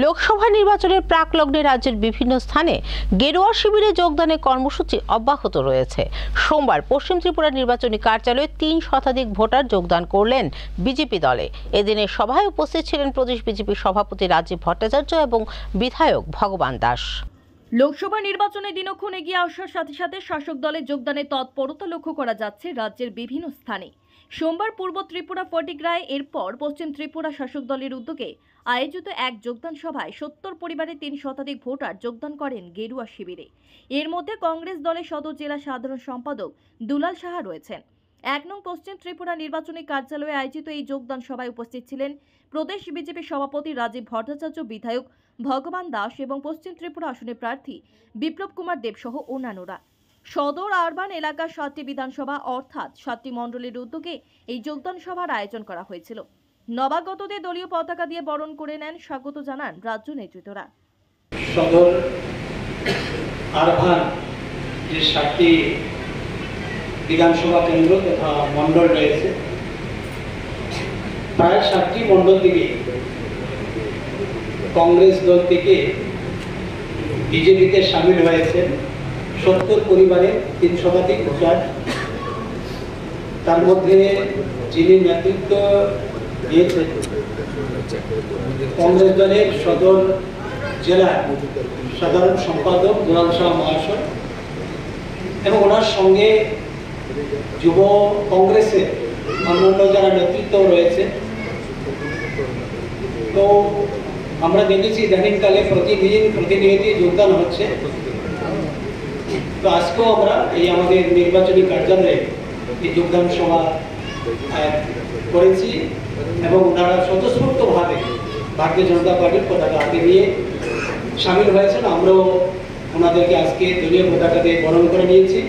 লোকসভা নির্বাচনের প্রাকলগ্নে রাজ্যের বিভিন্ন স্থানে গেরুয়া শিবিরে যোগদানের কর্মসূচি অব্যাহত রয়েছে। সোমবার পশ্চিম ত্রিপুরা নির্বাচনী কার্যালয়ে ৩ শতাধিক ভোটার যোগদান করলেন বিজেপি দলে। এদিনের সভায় উপস্থিত ছিলেন প্রদেশ বিজেপি সভাপতি রাজীব ভট্টাচার্য এবং বিধায়ক ভগবান দাস। লোকসভা নির্বাচনে দিনক্ষণ এগিয়ে আসার সাথে সাথে শাসক দলে যোগদানের তৎপরতা লক্ষ্য করা যাচ্ছে রাজ্যের বিভিন্ন স্থানে। সোমবার পূর্ব ত্রিপুরা ফটিকরায়, এরপর পশ্চিম ত্রিপুরা শাসক দলের উদ্যোগে আয়োজিত এক যোগদান সভায় ৭০ পরিবারের ৩ শতাধিক ভোটার যোগদান করেন গেরুয়া শিবিরে। এর মধ্যে কংগ্রেস দলের সদর জেলা সাধারণ সম্পাদক দুলাল সাহা রয়েছেন। ১ নং পশ্চিম ত্রিপুরা নির্বাচনী কার্যালয়ে আয়োজিত এই যোগদান সভায় উপস্থিত ছিলেন প্রদেশ বিজেপি সভাপতি রাজীব ভট্টাচার্য, বিধায়ক ভগবান দাস এবং পশ্চিম ত্রিপুরা আসনের প্রার্থী বিপ্লব কুমার দেব সহ অন্যান্যরা। সদর আরবান এলাকার 7টি বিধানসভা অর্থাৎ 7টি মণ্ডলের উদ্যোগে এই যোগদান সভার আয়োজন করা হয়েছিল। নবাগতদের দলীয় পতাকা দিয়ে বরণ করে নেন, স্বাগত জানান রাজ্য নেতৃত্বরা। সদর আরবান যে 7টি বিধানসভা কেন্দ্র তথা মণ্ডল রয়েছে, প্রায় 7টি মণ্ডল থেকে কংগ্রেস দল থেকে বিজেপিতে সামিল হয়েছেন ৭০ পরিবারের ৩ শতাধিক ভোটার। তার মধ্যে যিনি নেতৃত্ব দিয়েছেন কংগ্রেস দলের সদর জেলার সাধারণ সম্পাদক দুলাল শাহ মহাশয় এবং ওনার সঙ্গে যুব কংগ্রেসের অন্যান্য যারা নেতৃত্ব রয়েছে। তো আমরা দেখেছি ইদানিংকালে প্রতিনিধি যোগদান হচ্ছে। তো আজকেও আমরা এই আমাদের নির্বাচনী কার্যালয়ে এই যোগদান সভা করেছি এবং ওনারা স্বতঃস্ফূর্তভাবে ভারতীয় জনতা পার্টির পতাকা হাতে নিয়ে সামিল হয়েছেন। আমরাও ওনাদেরকে আজকে দলীয় পতাকা দিয়ে বরণ করে নিয়েছি।